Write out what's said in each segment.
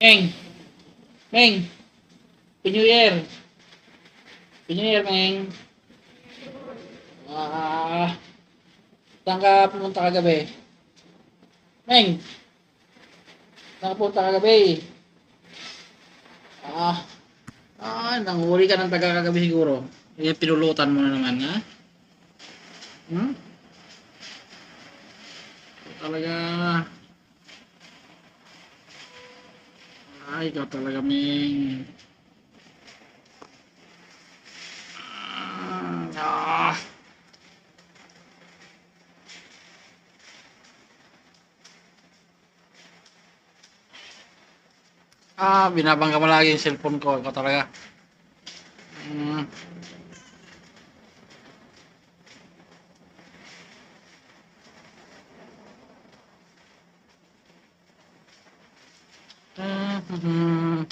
Meng! Meng! Happy New Year! Happy New Year, Meng! Ah, saan ka pumunta kagabi? Meng! Saan ka pumunta kagabi? Ah, nanghuli ka ng taga kagabi siguro. Eh, pinulutan mo na naman, ha? Hmm? Talaga, ikaw talaga, Meng. Ah, binabangga mo lagi yung cellphone ko. Ikaw talaga. Hmm. Hmm.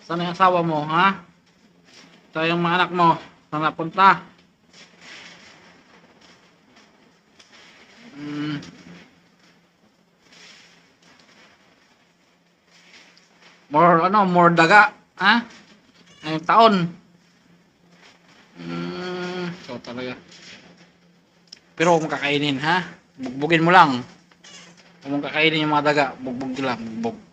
Saan yung asawa mo, ha? Saan yung mga anak mo? Saan napunta? Hmm. More daga, ha? Ngayong taon. Ikaw talaga. Pero huwag mong kakainin, ha? Bugbugin mo lang. Huwag mong kakainin yung mga daga. Bugbog lang, bugbog.